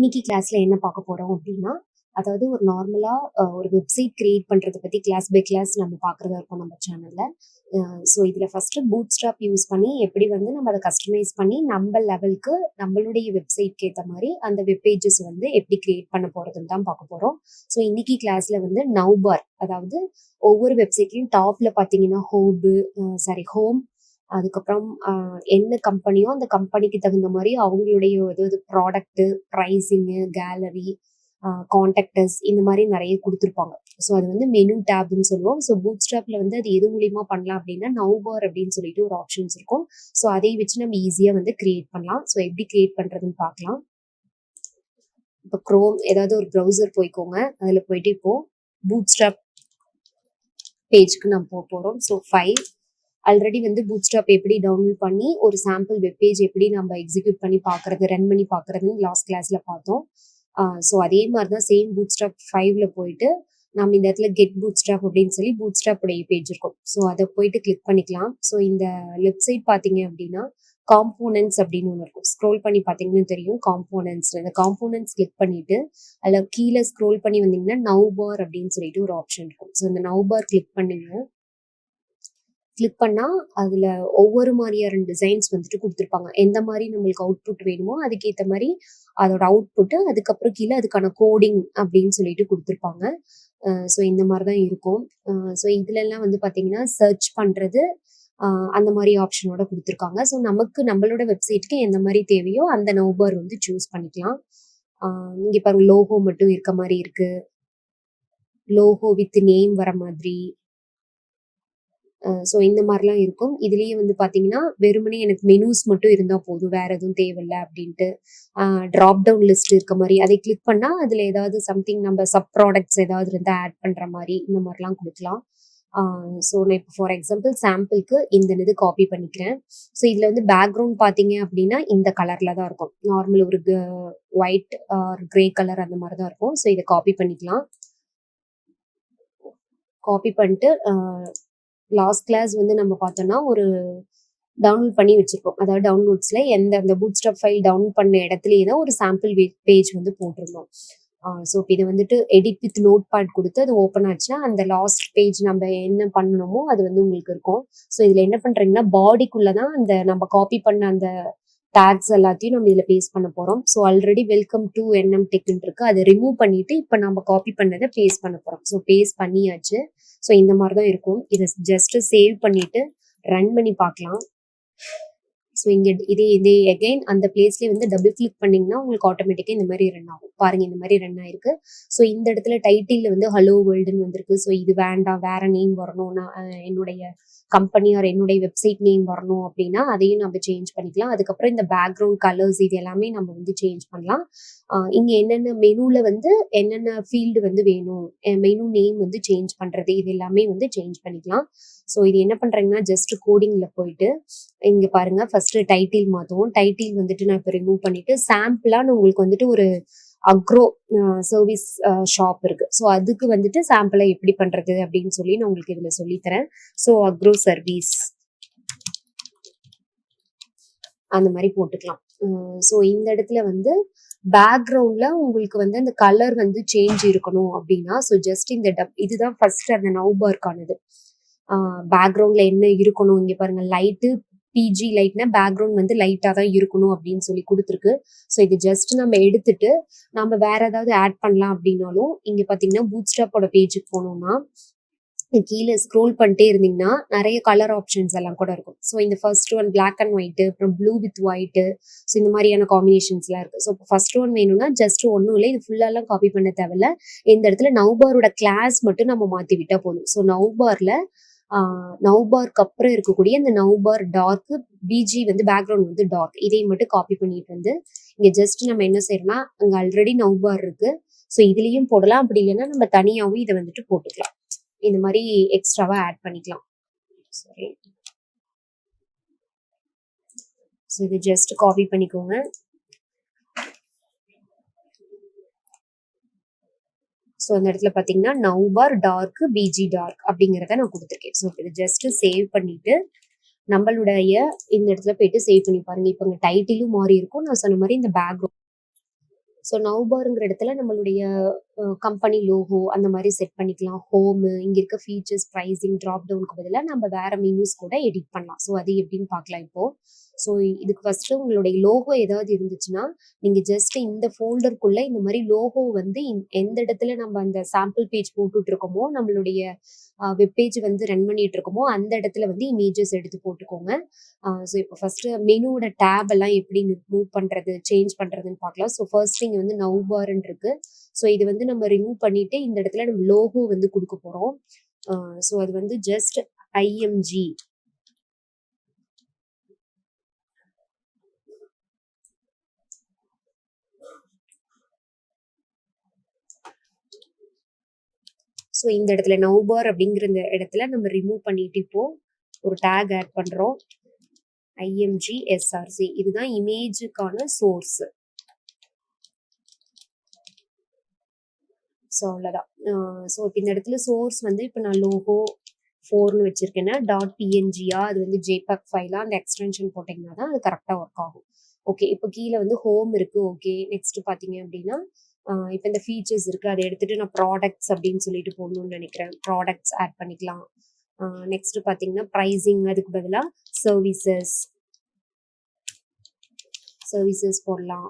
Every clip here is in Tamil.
இன்னைக்கு கிளாஸ்ல என்ன பார்க்க போறோம் அப்படின்னா, அதாவது ஒரு நார்மலா ஒரு வெப்சைட் கிரியேட் பண்றத பத்தி கிளாஸ் பை கிளாஸ் நம்ம பார்க்குறதா இருக்கும் நம்ம சேனல்ல. ஸோ இதுல ஃபர்ஸ்ட் பூட்ஸ்ட்ராப் யூஸ் பண்ணி எப்படி வந்து நம்ம அத கஸ்டமைஸ் பண்ணி நம்ம லெவலுக்கு நம்மளுடைய வெப்சைட்க்கு ஏத்த மாரி அந்த வெப் பேஜஸ் வந்து எப்படி கிரியேட் பண்ண போறதுன்னு தான் பார்க்க போறோம். ஸோ இன்னைக்கு கிளாஸ்ல வந்து நவ்பார், அதாவது ஒவ்வொரு வெப்சைட்லயும் டாப்ல பார்த்தீங்கன்னா ஹோம், அதுக்கப்புறம் என்ன கம்பெனியோ அந்த கம்பெனிக்கு தகுந்த மாதிரி அவங்களுடைய ஏதாவது ப்ராடக்ட்டு, ப்ரைஸிங்கு, கேலரி, கான்டாக்டர்ஸ் இந்த மாதிரி நிறைய கொடுத்துருப்பாங்க. ஸோ அது வந்து மெனு டேப்னு சொல்லுவோம். ஸோ பூட்ஸ்ட்ராப்ல வந்து அது எது மூலியமா பண்ணலாம் அப்படின்னா நவ்பார் அப்படின்னு சொல்லிட்டு ஒரு ஆப்ஷன்ஸ் இருக்கும். ஸோ அதை வச்சு நம்ம ஈஸியாக வந்து கிரியேட் பண்ணலாம். ஸோ எப்படி கிரியேட் பண்றதுன்னு பார்க்கலாம். இப்போ குரோம் ஏதாவது ஒரு ப்ரௌசர் போய்க்கோங்க. அதில் போயிட்டு இப்போ பூட்ஸ்ட்ராப் பேஜ்க்கு நம்ம போக போகிறோம். ஸோ ஆல்ரெடி வந்து பூட்ஸ்ட்ராப் எப்படி டவுன்லோட் பண்ணி ஒரு சாம்பிள் வெப்பேஜ் எப்படி நம்ம எக்ஸிக்யூட் பண்ணி பார்க்கறது, ரன் பண்ணி பார்க்கறதுன்னு லாஸ்ட் கிளாஸ்ல பார்த்தோம். ஸோ அதே மாதிரி தான் சேம் பூட்ஸ்ட்ராப் 5ல போயிட்டு நம்ம இந்த இடத்துல கெட் பூட்ஸ்ட்ராப் அப்படின்னு சொல்லி பூட்ஸ்ட்ராப் உடைய பேஜ் இருக்கும். ஸோ அதை போயிட்டு கிளிக் பண்ணிக்கலாம். ஸோ இந்த லெஃப்ட் சைட் பார்த்தீங்க அப்படின்னா காம்போனன்ட்ஸ் அப்படின்னு ஒன்று இருக்கும். ஸ்க்ரோல் பண்ணி பார்த்தீங்கன்னா தெரியும் காம்போனன்ட்ஸ். அந்த காம்போனன்ட்ஸ் கிளிக் பண்ணிட்டு அதில் கீழே ஸ்க்ரோல் பண்ணி வந்தீங்கன்னா நவ்பார் அப்படின்னு சொல்லிட்டு ஒரு ஆப்ஷன் இருக்கும். ஸோ இந்த நவ்பார் கிளிக் பண்ணுங்க. கிளிக் பண்ணா அதுல ஒவ்வொரு மாதிரியான டிசைன்ஸ் வந்துட்டு கொடுத்துருப்பாங்க. எந்த மாதிரி நம்மளுக்கு அவுட்புட் வேணுமோ அதுக்கேற்ற மாதிரி அதோட அவுட்புட்டு, அதுக்கப்புறம் கீழே அதுக்கான கோடிங் அப்படின்னு சொல்லிட்டு கொடுத்துருப்பாங்க. ஸோ இந்த மாதிரி தான் இருக்கும். ஸோ இதுலலாம் வந்து பார்த்தீங்கன்னா சர்ச் பண்ணுறது அந்த மாதிரி ஆப்ஷனோட கொடுத்துருக்காங்க. ஸோ நமக்கு நம்மளோட வெப்சைட்க்கு எந்த மாதிரி தேவையோ அந்த நவ்பார் வந்து சூஸ் பண்ணிக்கலாம். இங்கே பாருங்க லோகோ மட்டும் இருக்க மாதிரி இருக்கு, லோகோ வித் நேம் வர மாதிரி. ஸோ இந்த மாதிரிலாம் இருக்கும். இதுலேயே வந்து பார்த்தீங்கன்னா வெறுமனே எனக்கு மெனூஸ் மட்டும் இருந்தால் போதும், வேற எதுவும் தேவையில்லை அப்படின்ட்டு ட்ராப் டவுன் லிஸ்ட் இருக்க மாதிரி அதை கிளிக் பண்ணால் அதில் ஏதாவது சம்திங் நம்ம சப் ப்ராடக்ட்ஸ் ஏதாவது இருந்தால் ஆட் பண்ணுற மாதிரி இந்த மாதிரிலாம் கொடுக்கலாம். ஸோ நான் இப்போ ஃபார் எக்ஸாம்பிள் சாம்பிளுக்கு இந்த இது காப்பி பண்ணிக்கிறேன். ஸோ இதில் வந்து பேக்ரவுண்ட் பார்த்தீங்க அப்படின்னா இந்த கலரில் தான் இருக்கும். நார்மல் ஒரு ஒயிட் ஆர் கிரே கலர் அந்த மாதிரி தான் இருக்கும். ஸோ இதை காப்பி பண்ணிக்கலாம். காப்பி பண்ணிட்டு லாஸ்ட் கிளாஸ் வந்து நம்ம பார்த்தோம்னா ஒரு டவுன்லோட் பண்ணி வச்சிருக்கோம். அதாவது டவுன்லோட்ஸ்ல அந்த பூட்ஸ்ட்ராப் ஃபைல் டவுன்லோட் பண்ண இடத்துலயே தான் ஒரு சாம்பிள் பேஜ் வந்து போட்டிருந்தோம். ஸோ இப்போ இதை வந்துட்டு எடிட் வித் நோட் பேட் கொடுத்து அது ஓப்பன் ஆச்சுன்னா அந்த லாஸ்ட் பேஜ் நம்ம என்ன பண்ணணுமோ அது வந்து உங்களுக்கு இருக்கும். ஸோ இதில் என்ன பண்ணுறீங்கன்னா பாடிக்குள்ளே தான் அந்த நம்ம காப்பி பண்ண அந்த டேக்ஸ் எல்லாத்தையும் நம்ம இதில் பேஸ்ட் பண்ண போகிறோம். So already welcome to NM டெக்னு இருக்கு, அதை ரிமூவ் பண்ணிட்டு இப்போ நம்ம காப்பி பண்ணதை பேஸ்ட் பண்ண போகிறோம். ஸோ பேஸ்ட் பண்ணியாச்சு. ஸோ இந்த மாதிரி தான் இருக்கும். இதை ஜஸ்ட் சேவ் பண்ணிட்டு ரன் பண்ணி பார்க்கலாம். ஸோ இங்கே இதே அகைன் அந்த பிளேஸ்லேயே வந்து டபுள் கிளிக் பண்ணிங்கன்னா உங்களுக்கு ஆட்டோமேட்டிக்காக இந்த மாதிரி ரன் ஆகும். பாருங்க இந்த மாதிரி ரன் ஆயிருக்கு. ஸோ இந்த இடத்துல டைட்டில் வந்து ஹலோ வேர்ல்டுன்னு வந்திருக்கு. ஸோ இது வேண்டாம், வேற நேம் வரணும், நான் என்னுடைய கம்பெனி ஆர் என்னுடைய வெப்சைட் நேம் வரணும் அப்படின்னா அதையும் நம்ம சேஞ்ச் பண்ணிக்கலாம். அதுக்கப்புறம் இந்த பேக்ரவுண்ட் கலர்ஸ் இது எல்லாமே நம்ம வந்து சேஞ்ச் பண்ணலாம். இங்கே என்னென்ன மெனுவில் வந்து என்னென்ன ஃபீல்டு வந்து வேணும், மெனு நேம் வந்து சேஞ்ச் பண்ணுறது இது எல்லாமே வந்து சேஞ்ச் பண்ணிக்கலாம். ஸோ இது என்ன பண்ணுறீங்கன்னா ஜஸ்ட் கோடிங்கில் போயிட்டு இங்கே பாருங்க ஃபர்ஸ்ட் டைட்டில் மாற்றுவோம். டைட்டில் வந்துட்டு நான் இப்போ ரிமூவ் பண்ணிட்டு சாம்பிளாக உங்களுக்கு வந்துட்டு ஒரு அக்ரோ சர்வீஸ் ஷாப் இருக்கு. ஸோ அதுக்கு வந்துட்டு சாம்பிளை எப்படி பண்றது அப்படின்னு சொல்லி நான் உங்களுக்கு இதுல சொல்லித்தரேன். ஸோ அக்ரோ சர்வீஸ் அந்த மாதிரி போட்டுக்கலாம். ஸோ இந்த இடத்துல வந்து பேக்ரவுண்ட்ல உங்களுக்கு வந்து அந்த கலர் வந்து சேஞ்ச் இருக்கணும் அப்படின்னா ஸோ ஜஸ்ட் இதுதான் ஃபர்ஸ்ட் அந்த நவ்பார்க்கானது. பேக்ரவுண்ட்ல என்ன இருக்கணும் இங்க பாருங்க, லைட்டு பிஜி லைட்னா பேக்ரவுண்ட் வந்து லைட்டாக தான் இருக்கணும் அப்படின்னு சொல்லி கொடுத்துருக்கு. ஸோ இது ஜஸ்ட் நம்ம எடுத்துட்டு நம்ம வேற ஏதாவது ஆட் பண்ணலாம் அப்படின்னாலும் இங்க பாத்தீங்கன்னா பூட்ஸ்ட்ராப்போட பேஜுக்கு போனோம்னா கீழே ஸ்க்ரோல் பண்ணிட்டே இருந்தீங்கன்னா நிறைய கலர் ஆப்ஷன்ஸ் எல்லாம் கூட இருக்கும். ஸோ இந்த first one black and white, அப்புறம் ப்ளூ வித் ஒயிட்டு, ஸோ இந்த மாதிரியான காம்பினேஷன்ஸ்லாம் இருக்கு. ஸோ இப்போ ஃபர்ஸ்ட் ஒன் வேணும்னா ஜஸ்ட் ஒன்றும் இல்லை, இது ஃபுல்லாலாம் காப்பி பண்ண தேவையில்ல. இந்த இடத்துல நவ்பாரோட கிளாஸ் மட்டும் நம்ம மாற்றி விட்டா போதும். ஸோ நவ்பார்க்கு அப்புறம் இருக்கக்கூடிய இந்த நவ்பார் டார்க் பிஜி வந்து பேக்ரவுண்ட் வந்து டார்க், இதை மட்டும் காப்பி பண்ணிட்டு வந்து இங்க ஜஸ்ட் நம்ம என்ன செய்யறோம்னா அங்க ஆல்ரெடி நவ்பார் இருக்கு. ஸோ இதுலயும் போடலாம், அப்படி இல்லைன்னா நம்ம தனியாகவும் இதை வந்துட்டு போட்டுக்கலாம். இந்த மாதிரி எக்ஸ்ட்ராவா ஆட் பண்ணிக்கலாம். சரி, ஸோ இது ஜஸ்ட் காப்பி பண்ணிக்கோங்க. ஸோ அந்த இடத்துல பார்த்தீங்கன்னா நவ்பார் டார்க் பிஜி டார்க் அப்படிங்கிறத நான் கொடுத்துருக்கேன். ஸோ இது ஜஸ்ட் சேவ் பண்ணிட்டு நம்மளுடைய இந்த இடத்துல போயிட்டு சேவ் பண்ணி பாருங்க. இப்போ டைட்டிலும் மாறி இருக்கும். நான் சொன்ன மாதிரி இந்த பேக்ரவுண்ட் ஸோ நவ் பார்ங்கிற இடத்துல நம்மளுடைய கம்பெனி லோகோ அந்த மாதிரி செட் பண்ணிக்கலாம். ஹோமு, இங்க இருக்க ஃபீச்சர்ஸ், ப்ரைசிங், ட்ராப் டவுனுக்கு பதிலா நம்ம வேற மெனூஸ் கூட எடிட் பண்ணலாம். ஸோ அது எப்படின்னு பார்க்கலாம் இப்போ. ஸோ இதுக்கு ஃபர்ஸ்ட் உங்களுடைய லோகோ ஏதாவது இருந்துச்சுன்னா, நீங்க ஜஸ்ட் இந்த ஃபோல்டருக்குள்ள இந்த மாதிரி லோகோ வந்து எந்த இடத்துல நம்ம அந்த சாம்பிள் பேஜ் போட்டுட்டு இருக்கோமோ, நம்மளுடைய வெப் பேஜ் வந்து ரன் பண்ணிட்டு இருக்கோமோ, அந்த இடத்துல வந்து இமேஜஸ் எடுத்து போட்டுக்கோங்க. ஸோ இப்போ ஃபர்ஸ்ட் மெனுவோட டேப் எல்லாம் எப்படி மூவ் பண்றது, சேஞ்ச் பண்றதுன்னு பார்க்கலாம். ஸோ ஃபர்ஸ்ட் இங்க வந்து நவ் பார்ன்னு இருக்கு. ஸோ இது வந்து நம்ம ரிமூவ் பண்ணிட்டு இந்த இடத்துல நம்ம லோகோ வந்து கொடுக்க போறோம். ஸோ அது வந்து ஜஸ்ட் ஐஎம்ஜி. ஸோ இந்த இடத்துல நவ் பார் அப்படிங்கிற இந்த இடத்துல நம்ம ரிமூவ் பண்ணிட்டு இப்போ ஒரு டேக் ஆட் பண்றோம். ஐஎம்ஜி எஸ்ஆர்சி இதுதான் இமேஜுக்கான சோர்ஸ். ஸோ அவ்வளோதான். ஸோ இப்போ இந்த இடத்துல சோர்ஸ் வந்து இப்போ நான் லோகோ 4ன்னு வச்சிருக்கேன்னா .pngயா அது வந்து ஜேபக் ஃபைலா அந்த எக்ஸ்டென்ஷன் போட்டிங்கன்னா தான் அது கரெக்டாக ஒர்க் ஆகும். ஓகே, இப்போ கீழே வந்து ஹோம் இருக்கு. ஓகே, நெக்ஸ்ட் பார்த்தீங்க அப்படின்னா இப்போ இந்த ஃபீச்சர்ஸ் இருக்கு. அதை எடுத்துட்டு நான் ப்ராடக்ட்ஸ் அப்படின்னு சொல்லிட்டு போடணும்னு நினைக்கிறேன். ப்ராடக்ட்ஸ் ஆட் பண்ணிக்கலாம். நெக்ஸ்ட் பார்த்தீங்கன்னா ப்ரைசிங், அதுக்கு பதிலாக சர்வீசஸ் போடலாம்.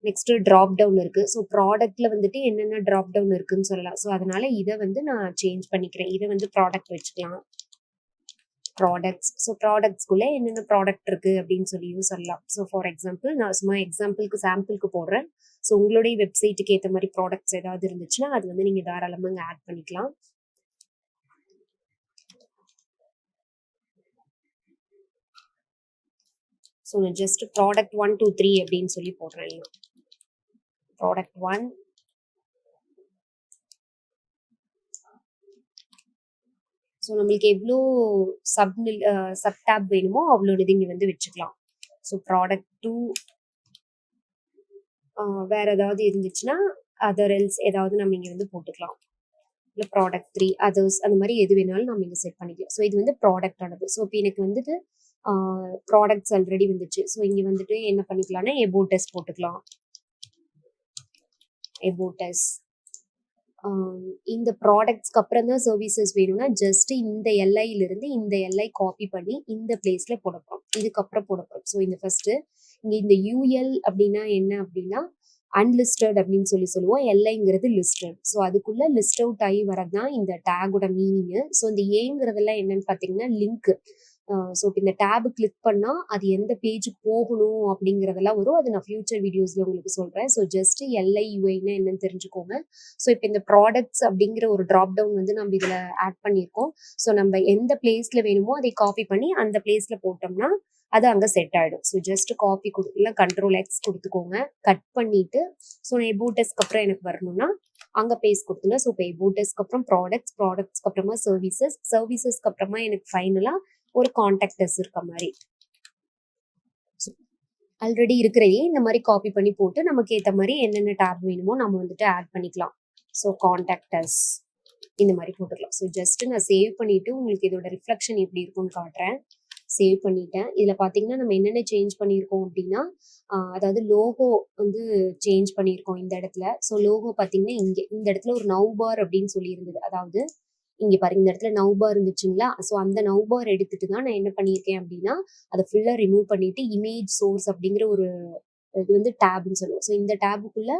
நெக்ஸ்ட் ட்ராப் டவுன் இருக்கு. ஸோ ப்ராடக்ட்ல வந்துட்டு என்னென்ன ட்ராப் டவுன் இருக்குன்னு சொல்லலாம். ஸோ அதனால இதை வந்து நான் சேஞ்ச் பண்ணிக்கிறேன். இதை வந்து ப்ராடக்ட் வச்சுக்கலாம். ப்ராடக்ட்ஸ். ஸோ ப்ராடக்ட்ஸ்குள்ள என்னென்ன ப்ராடக்ட் இருக்கு அப்படின்னு சொல்லியும் சொல்லலாம். ஸோ ஃபார் எக்ஸாம்பிள் நான் சும்மா எக்ஸாம்பிளுக்கு சாம்பிளுக்கு போடுறேன். ஸோ உங்களுடைய வெப்சைட்டுக்கு ஏற்ற மாதிரி ப்ராடக்ட்ஸ் ஏதாவது இருந்துச்சுன்னா அது வந்து நீங்க தாராளமாக இங்கே ஆட் பண்ணிக்கலாம். ஸோ நான் ஜஸ்ட் ப்ராடக்ட் 1 2 3 அப்படின்னு சொல்லி போடுறேன். ப்ராடக்ட் 1. ஸோ நம்மளுக்கு எவ்வளோ சப் டேப் வேணுமோ அவ்வளோது இங்கே வந்து வச்சுக்கலாம். ஸோ ப்ராடக்ட் 2 வேற ஏதாவது இருந்துச்சுன்னா அதர் எல்ஸ் ஏதாவது நம்ம இங்கே வந்து போட்டுக்கலாம். இல்லை ப்ராடக்ட் 3 அதர்ஸ் அந்த மாதிரி எது வேணாலும் நம்ம இங்கே செட் பண்ணிக்கலாம். ஸோ இது வந்து ப்ராடக்ட் ஆனது. ஸோ இப்போ எனக்கு வந்துட்டு ப்ராடக்ட்ஸ் ஆல்ரெடி வந்துச்சு. ஸோ இங்கே வந்துட்டு என்ன பண்ணிக்கலாம்னா எபோட்டஸ் போட்டுக்கலாம். எபோட்டஸ். இந்த ப்ராடக்ட்ஸ்க்கு அப்புறம் தான் சர்வீசஸ் வேணும்னா ஜஸ்ட் இந்த எல்ஐயிலிருந்து இந்த எல்ஐ காப்பி பண்ணி இந்த பிளேஸ்ல போடப்போம். இதுக்கப்புறம் போடப்போம். ஸோ இந்த ஃபர்ஸ்ட் இங்க இந்த யூஎல் அப்படின்னா என்ன அப்படின்னா அன்லிஸ்டட் அப்படின்னு சொல்லுவோம். எல்ஐங்கிறது லிஸ்டட். ஸோ அதுக்குள்ள லிஸ்ட் அவுட் ஆகி வரதான் இந்த டேகோட மீனிங். ஸோ இந்த ஏங்கிறதெல்லாம் என்னன்னு பார்த்தீங்கன்னா லிங்க். ஸோ இப்போ இந்த டேபு கிளிக் பண்ணால் அது எந்த பேஜுக்கு போகணும் அப்படிங்கிறதெல்லாம் வரும். அது நான் ஃபியூச்சர் வீடியோஸில் உங்களுக்கு சொல்கிறேன். ஸோ ஜஸ்ட் எல்ஐயுஐன்னா என்னன்னு தெரிஞ்சுக்கோங்க. ஸோ இப்போ இந்த ப்ராடக்ட்ஸ் அப்படிங்கிற ஒரு ட்ராப் டவுன் வந்து நம்ம இதில் ஆட் பண்ணியிருக்கோம். ஸோ நம்ம எந்த பிளேஸில் வேணுமோ அதை காப்பி பண்ணி அந்த பிளேஸில் போட்டோம்னா அது அங்கே செட் ஆகிடும். ஸோ ஜஸ்ட் காப்பி இல்லை Ctrl+X கொடுத்துக்கோங்க. கட் பண்ணிட்டு ஸோ நான் எபோட்டஸ்க்கு அப்புறம் எனக்கு வரணும்னா அங்கே பேஸ்ட் கொடுத்துங்க. ஸோ இப்போ எபோட்டஸ்க்கு அப்புறம் ப்ராடக்ட்ஸ்க்கு அப்புறமா சர்வீசஸ்க்கு அப்புறமா எனக்கு ஃபைனலாக ஒரு கான்டாக்டர்ஸ் இருக்க மாதிரி ஆல்ரெடி இருக்கிறதையே இந்த மாதிரி காப்பி பண்ணி போட்டு நமக்கு ஏற்ற மாதிரி என்னென்ன டேப் வேணுமோ நம்ம வந்துட்டு ஆட் பண்ணிக்கலாம். ஸோ கான்டாக்டர்ஸ் இந்த மாதிரி போட்டுக்கலாம். ஸோ ஜஸ்ட் நான் சேவ் பண்ணிட்டு உங்களுக்கு இதோட ரிஃப்ளெக்ஷன் எப்படி இருக்கும்னு காட்டுறேன். சேவ் பண்ணிட்டேன். இதில் பார்த்தீங்கன்னா நம்ம என்னென்ன சேஞ்ச் பண்ணியிருக்கோம் அப்படின்னா அதாவது லோகோ வந்து சேஞ்ச் பண்ணியிருக்கோம் இந்த இடத்துல. ஸோ லோகோ பார்த்தீங்கன்னா இங்கே இந்த இடத்துல ஒரு நவ் பார் அப்படின்னு சொல்லி இருந்தது. அதாவது இங்கே பாருங்க இந்த இடத்துல நவ் பார் இருந்துச்சுங்களா. ஸோ அந்த நவ் பார் எடுத்துட்டு தான் நான் என்ன பண்ணியிருக்கேன் அப்படின்னா அதை ஃபுல்லாக ரிமூவ் பண்ணிட்டு இமேஜ் சோர்ஸ் அப்படிங்கிற ஒரு இது வந்து டேப்னு சொல்லுவோம். ஸோ இந்த டேபுக்குள்ள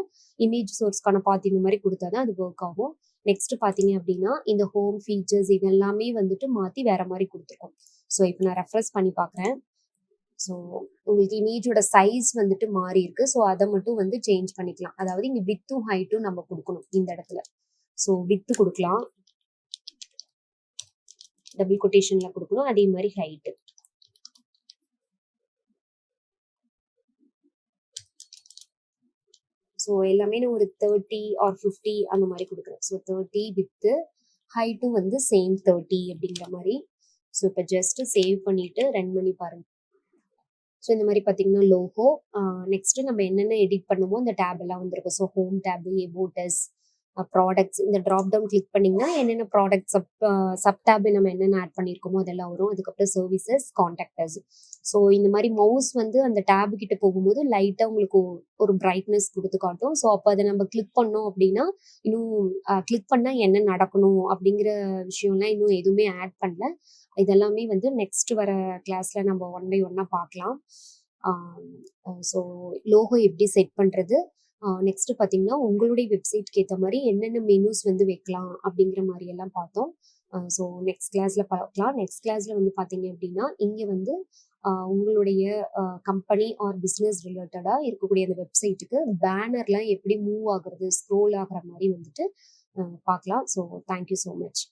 இமேஜ் சோர்ஸ்க்கான பார்த்து இந்த மாதிரி கொடுத்தா தான் அது ஒர்க் ஆகும். நெக்ஸ்ட் பார்த்தீங்க அப்படின்னா இந்த ஹோம் ஃபீச்சர்ஸ் இதெல்லாமே வந்துட்டு மாற்றி வேற மாதிரி கொடுத்துருக்கோம். ஸோ இப்போ நான் ரெஃப்ரெஷ் பண்ணி பார்க்குறேன். ஸோ உங்களுக்கு இமேஜோட சைஸ் வந்துட்டு மாறி இருக்கு. ஸோ அதை மட்டும் வந்து சேஞ்ச் பண்ணிக்கலாம். அதாவது இங்கே வித்தும் ஹைட்டும் நம்ம கொடுக்கணும் இந்த இடத்துல. ஸோ வித்து கொடுக்கலாம், டபுள் கொட்டேஷன்ல கொடுக்கணும். அதே மாதிரி ஹைட்டு. ஸோ எல்லாமே நான் ஒரு 30 ஆர் 50 அந்த மாதிரி கொடுக்குறேன். ஸோ 30 வித்து ஹைட்டும் வந்து சேம் 30 அப்படிங்கிற மாதிரி. ஸோ இப்போ ஜஸ்ட் சேவ் பண்ணிட்டு ரன் பண்ணி பாருங்க. ஸோ இந்த மாதிரி பார்த்தீங்கன்னா லோகோ நெக்ஸ்ட் நம்ம என்னென்ன எடிட் பண்ணுமோ அந்த டேப் எல்லாம் வந்திருக்கும். ஸோ ஹோம் டேபு, எபோட்டஸ், ப்ராடக்ட்ஸ் இந்த ட்ராப் டவுன் கிளிக் பண்ணிங்கன்னா என்னென்ன ப்ராடக்ட் சப் டேப் நம்ம என்னென்ன ஆட் பண்ணியிருக்கோமோ அதெல்லாம் வரும். அதுக்கப்புறம் சர்வீசஸ், கான்டாக்டர்ஸ். ஸோ இந்த மாதிரி மவுஸ் வந்து அந்த டேப் கிட்ட போகும்போது லைட்டாக உங்களுக்கு ஒரு பிரைட்னஸ் கொடுத்து காட்டும். ஸோ அப்போ அதை நம்ம கிளிக் பண்ணோம் அப்படின்னா இன்னும் கிளிக் பண்ணால் என்ன நடக்கணும் அப்படிங்கிற விஷயம்லாம் இன்னும் எதுவுமே ஆட் பண்ணல. இதெல்லாமே வந்து நெக்ஸ்ட் வர கிளாஸ்ல நம்ம ஒன் பை ஒன்னா பார்க்கலாம். ஸோ லோகோ எப்படி செட் பண்ணுறது, நெக்ஸ்ட் பார்த்தீங்கன்னா உங்களுடைய வெப்சைட்க்கு ஏற்ற மாதிரி என்னென்ன மெனூஸ் வந்து வைக்கலாம் அப்படிங்கிற மாதிரி எல்லாம் பார்த்தோம். ஸோ நெக்ஸ்ட் கிளாஸ்ல பார்க்கலாம். நெக்ஸ்ட் கிளாஸ்ல வந்து பார்த்தீங்க அப்படின்னா இங்கே வந்து உங்களுடைய கம்பெனி ஆர் பிஸ்னஸ் ரிலேட்டடாக இருக்கக்கூடிய அந்த வெப்சைட்டுக்கு பேனர்லாம் எப்படி மூவ் ஆகுறது, ஸ்க்ரோல் ஆகுற மாதிரி வந்துட்டு பார்க்கலாம். So thank you so much.